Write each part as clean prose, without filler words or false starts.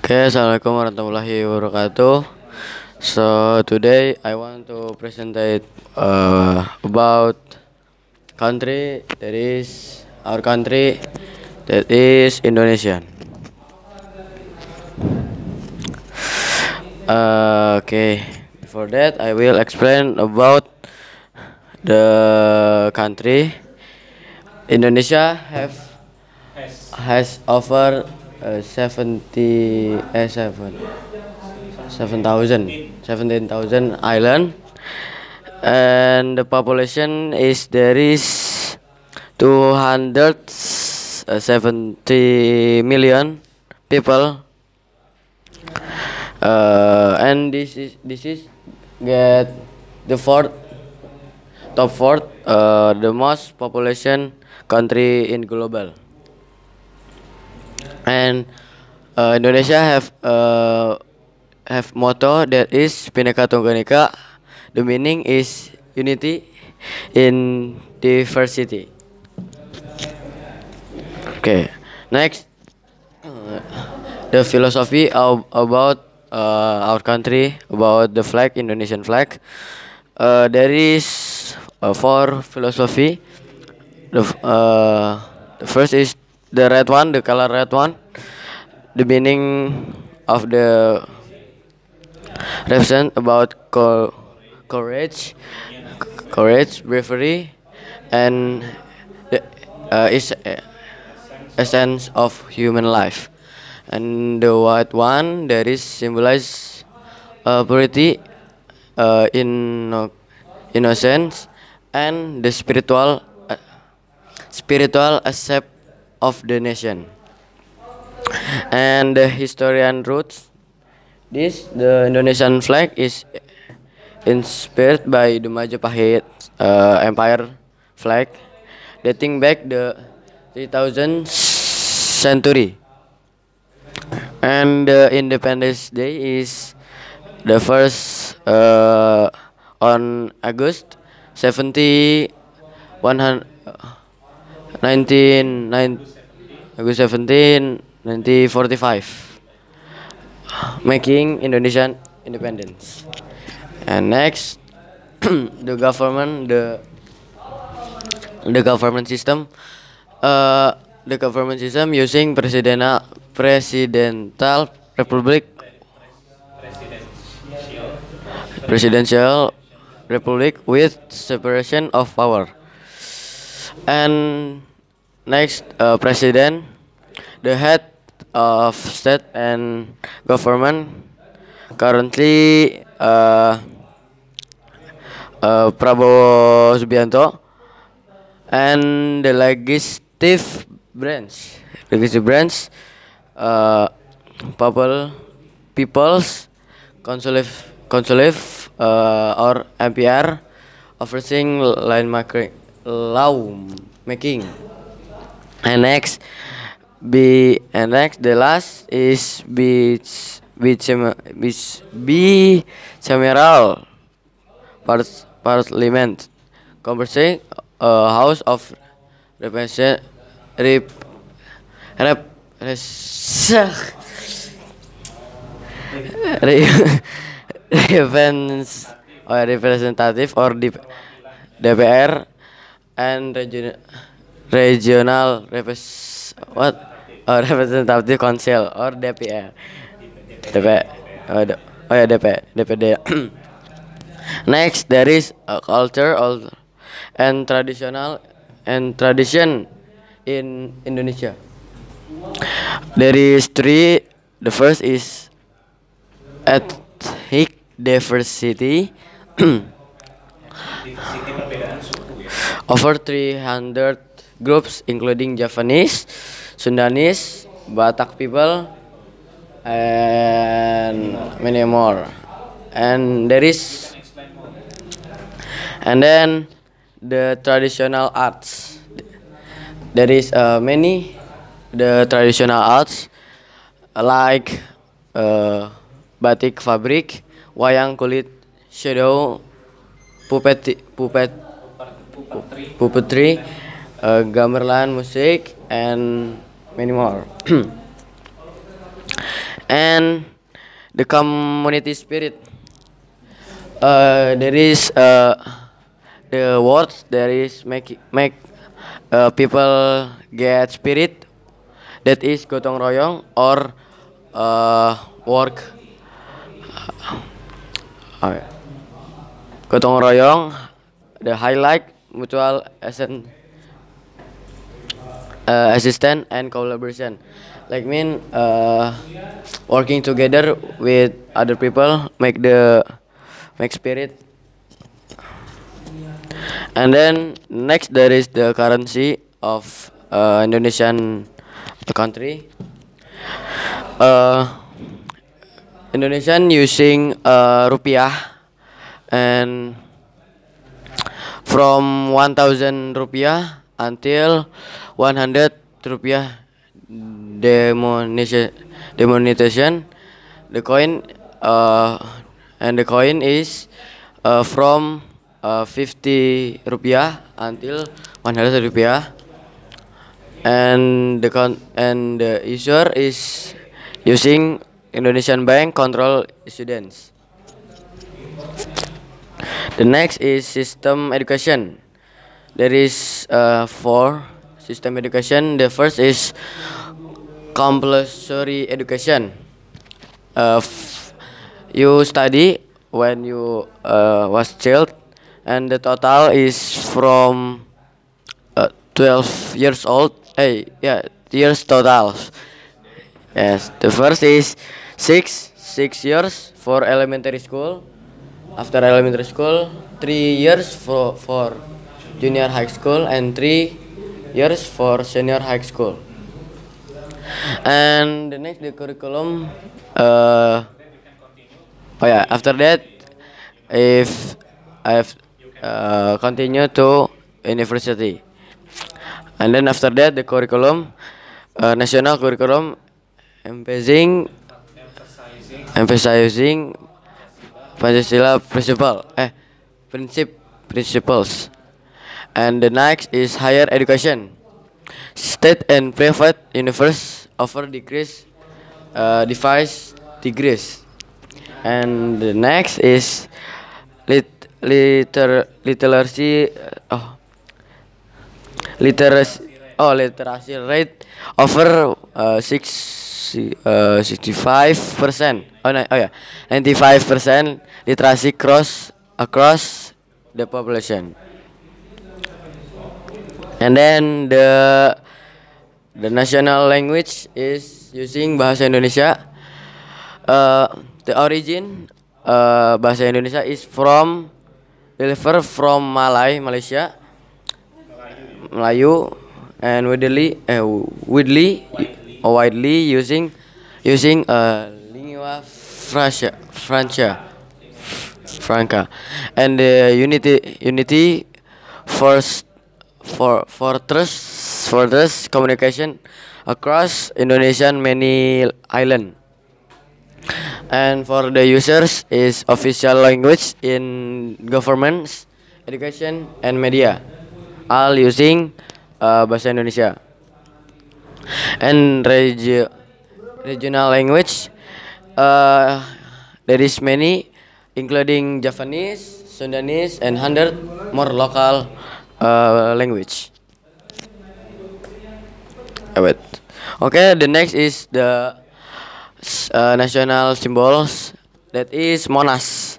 Okay, assalamualaikum warahmatullahi wabarakatuh. So today I want to present about country that is our country that is Indonesia. Okay, before that I will explain about the country. Indonesia has over 17,000 island, and the population there is 270 million people, and this is get the top fourth the most population country in global. And Indonesia have motto that is Bhinneka Tunggal Ika. The meaning is unity in diversity. Okay, next, the philosophy about our country, about the flag, Indonesian flag. There is four philosophy. The first is the red one, the color red one. The meaning of the represent about courage, bravery, and the is essence of human life. And the white one that is symbolize purity, innocence, and the spiritual aspect of the nation. And the historian roots. The Indonesian flag is inspired by the Majapahit Empire flag, dating back the 3000th century. And the Independence Day is the first on August 70 August 17 1945, making Indonesian independence. And next, the government system. The government system using presidential republic with separation of power. And next, president, the head of state and government. Currently, Prabowo Subianto. And the legislative branch, people's consulate or MPR, overseeing law making. And next, the last is bicameral parliament, conversing House of Representative or DPR, and regional representative council or DPR. DPD. Next, there is a culture and tradition in Indonesia. There is three. The first is ethnic diversity. Over 300 groups including Javanese, Sundanese, Batak people, and many more. And then the traditional arts. There is many the traditional arts like batik fabrik, wayang kulit, shadow, puppetry, gamelan, musik, and many more. And the community spirit. There is the words there is make people get spirit, that is gotong royong or work. uh, Gotong royong, the highlight mutual assistance and collaboration. Like mean working together with other people make spirit. And then next there is the currency of Indonesian country. Uh, Indonesian using rupiah, and from 1,000 rupiah until 100 rupiah demonetization, the coin and the coin is from 50 rupiah until 100 rupiah, and the user is using Indonesian Bank control students. The next is system education. There is four system education. The first is compulsory education. You study when you was child, and the total is from 12 years old. Years total. Yes, the first is 6 years for elementary school. After elementary school, 3 years for junior high school, and 3 years for senior high school. And the next the curriculum. After that, if I've continue to university, and then after that the curriculum, national curriculum, emphasizing Pancasila principles. And the next is higher education. State and private universities offer device degrees. And the next is literacy literacy rate over 65%. 95% literacy across the population. And then the national language is using bahasa Indonesia. The origin bahasa Indonesia is delivered from Malaysia, Melayu, and widely using lingua franca, and the unity for trust communication across Indonesian many island. And for the users is official language in governments, education, and media, all using bahasa Indonesia. And regional language, there is many, including Javanese, Sundanese, and 100 more local language. Okay, the next is the national symbols, that is Monas.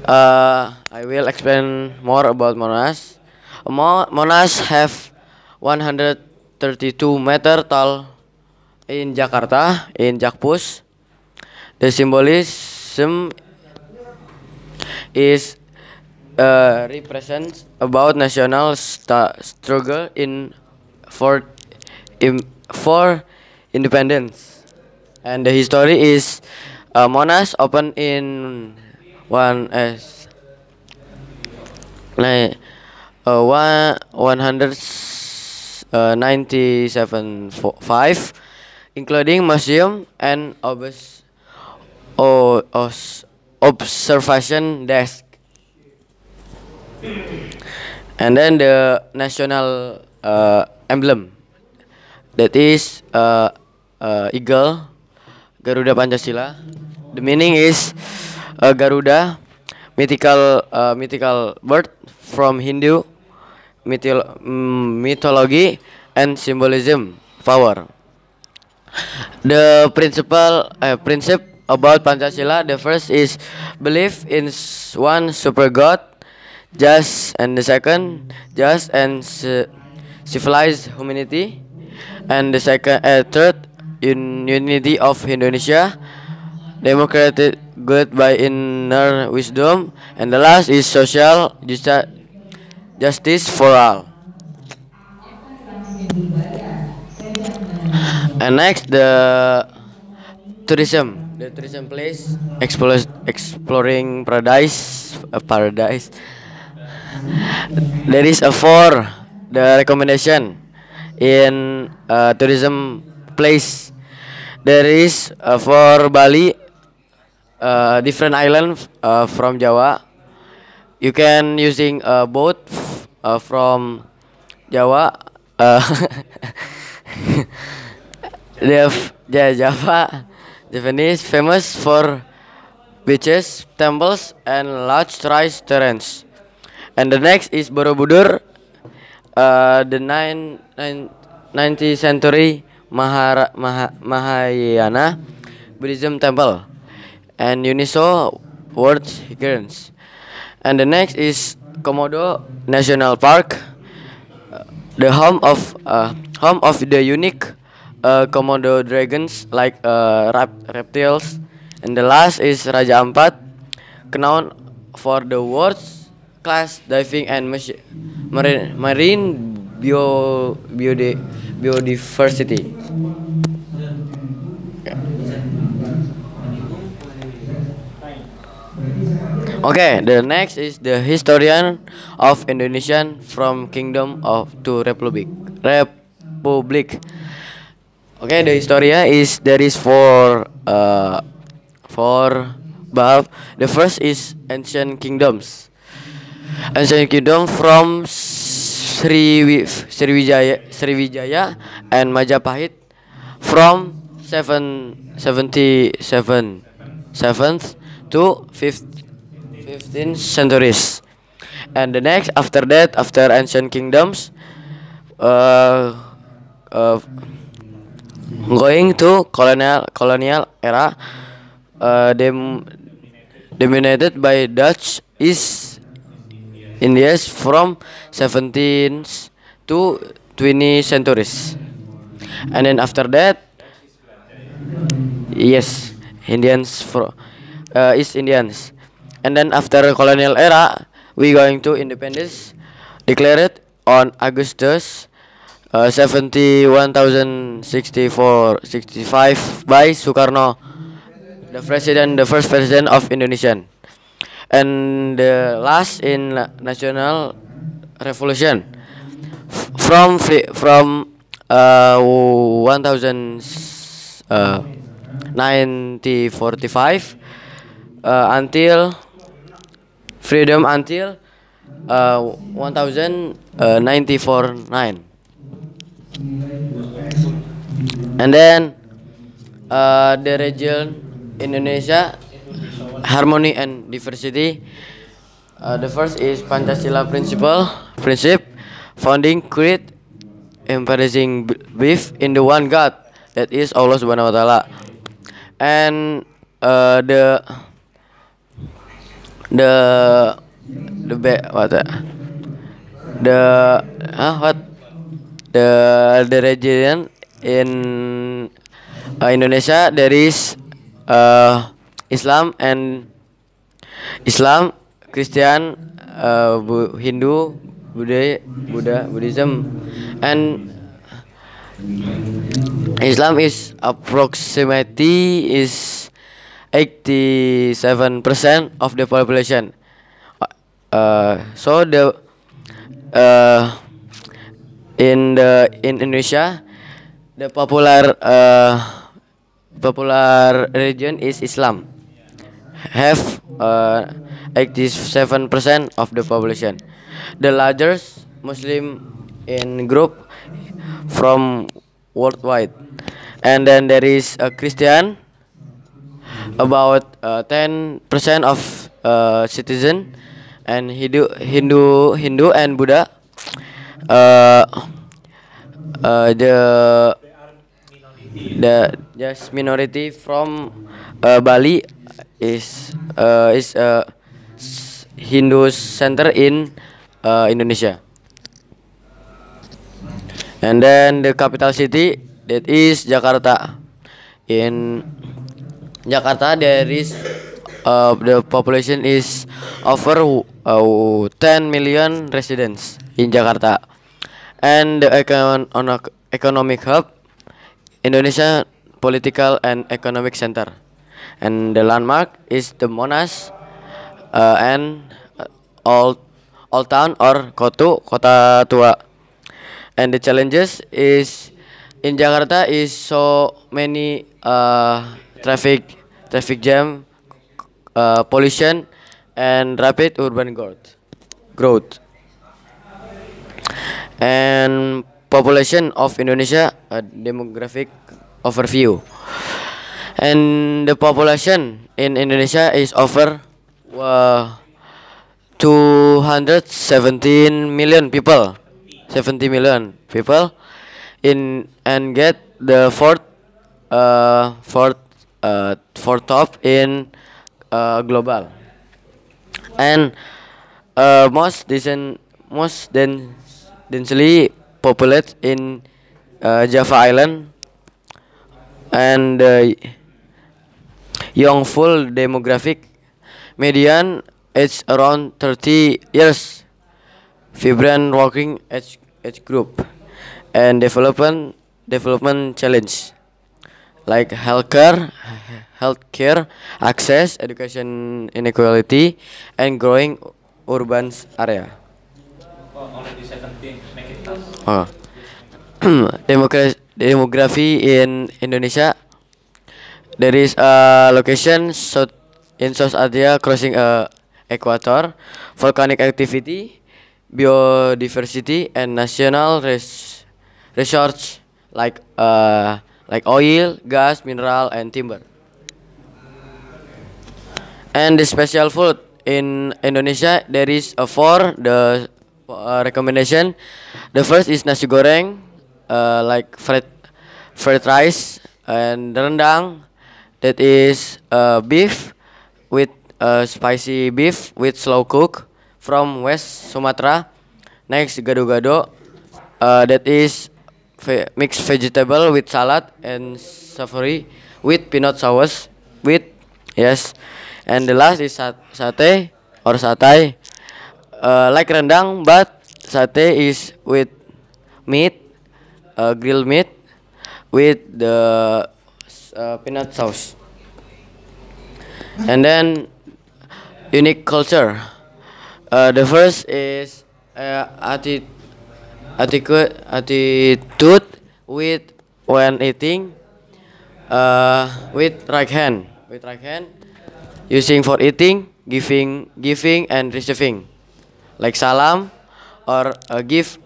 I will explain more about Monas. Monas have 132 meter tall in Jakarta, in Jakpus. The symbolism is represents about national struggle for independence. And the history is Monas opened in 197.5, including museum and observation desk. And then the national emblem, that is eagle, Garuda Pancasila. The meaning is Garuda, mythical bird from Hindu mythology and symbolism power. The principle about Pancasila, the first is belief in one super god, just, and the second just and civilized humanity, and the third in unity of Indonesia, democratic good by inner wisdom, and the last is social justice for all. And next, the tourism place, exploring paradise. There is a four the recommendation in tourism place. There is for Bali, different island from Jawa. You can using a boat from Jawa. Java, Japanese famous for beaches, temples, and large rice terrains. And the next is Borobudur, the 9th century Mahayana Buddhism temple, and UNESCO World Heritage. And the next is Komodo National Park, the home of the unique Komodo dragons like reptiles. And the last is Raja Ampat, known for the world's class diving and marine biodiversity. Okay, the next is the historian of Indonesian from Kingdom of to Republic. Republic. Okay, the historia is there is four bab. The first is ancient kingdoms. Ancient kingdom from Sriwijaya and Majapahit from 7th to 15th centuries. And the next after that, after ancient kingdoms, going to colonial era, dominated by Dutch East Indies from 17th to 20th centuries. And then after that, yes, Indians for East Indians. And then after colonial era, we going to independence declared on Augustus 65 by Sukarno, the first president of Indonesia. And the last in national revolution from 1945 until freedom until 1949. And then the region Indonesia harmony and diversity. The first is Pancasila principle founding creed emphasizing belief in the one God, that is Allah Subhanahu wa Taala. And the region in Indonesia there is Islam, Christian, Hindu, Buddhism, and Islam is approximately is 87% of the population. So the in Indonesia the popular religion is Islam, have 87% of the population. The largest Muslim in group from worldwide. And then there is a Christian about 10% of citizen, and Hindu and Buddha. Uh, the just minority from Bali is Hindu center in Indonesia. And then the capital city, that is Jakarta. In Jakarta there is the population is over 10 million residents in Jakarta. And the economic hub, Indonesia political and economic center. And the landmark is the Monas and Old Town or Kota Tua. And the challenges is in Jakarta is so many traffic jam, pollution, and rapid urban growth. And population of Indonesia, a demographic overview. And the population in Indonesia is over 217 million people, 70 million people in, and get the fourth top in global. And most densely populated in Java Island. And young full demographic, median age around 30 years, vibrant working age group, and development challenge like healthcare access, education inequality, and growing urban area. Oh. Demography in Indonesia, there is a location in South Asia crossing equator, volcanic activity, biodiversity, and national resources like oil, gas, mineral, and timber. And the special food in Indonesia, there is four the recommendation. The first is nasi goreng, like fried rice, and rendang, that is beef with spicy beef with slow cook from West Sumatra. Next, gado-gado, that is mixed vegetable with salad and savory with peanut sauce with yes. And the last is satay or satay, like rendang, but satay is with meat, grilled meat with the peanut sauce. And then unique culture. The first is attitude with when eating, with right hand, using for eating, giving and receiving, like salam or give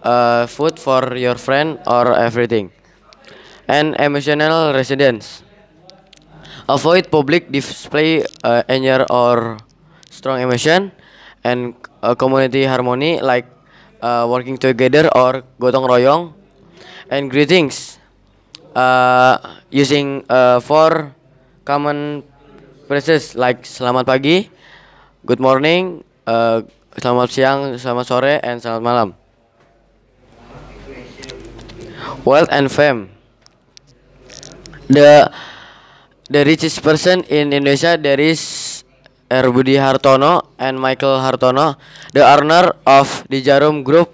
food for your friend or everything. And emotional residence, avoid public display anger or strong emotion. And community harmony, like working together or gotong royong. And greetings, using for common phrases like selamat pagi, good morning, selamat siang, selamat sore, and selamat malam. Wealth and fame. The richest person in Indonesia, there is Budi Hartono and Michael Hartono, the owner of the Jarum Group.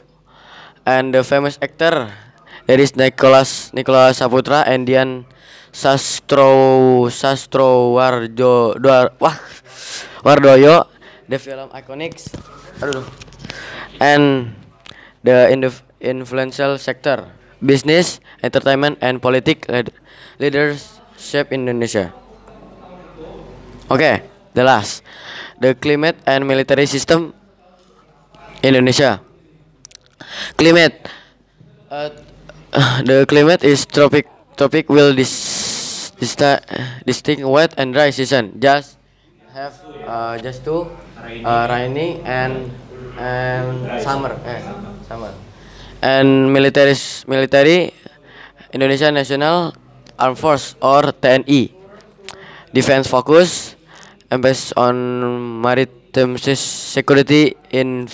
And the famous actor, there is Nicholas Saputra and Dian Wardoyo, the film Iconics. And the influential sector, business, entertainment, and leadership in Indonesia. Okay, the last, the climate and military system Indonesia. Climate, the climate is tropic will Dista distinct wet and dry season. Just have just two rainy and summer. Summer. And military Indonesia National Armed Force or TNI. Defense focus based on maritime security in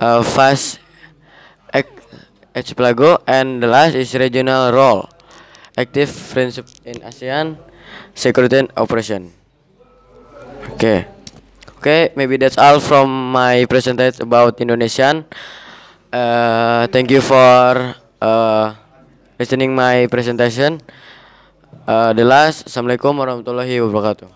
vast archipelago, and the last is regional role, active friendship in ASEAN security and operation. Okay, okay, maybe that's all from my presentation about Indonesian. Thank you for listening my presentation. The last, Assalamualaikum warahmatullahi wabarakatuh.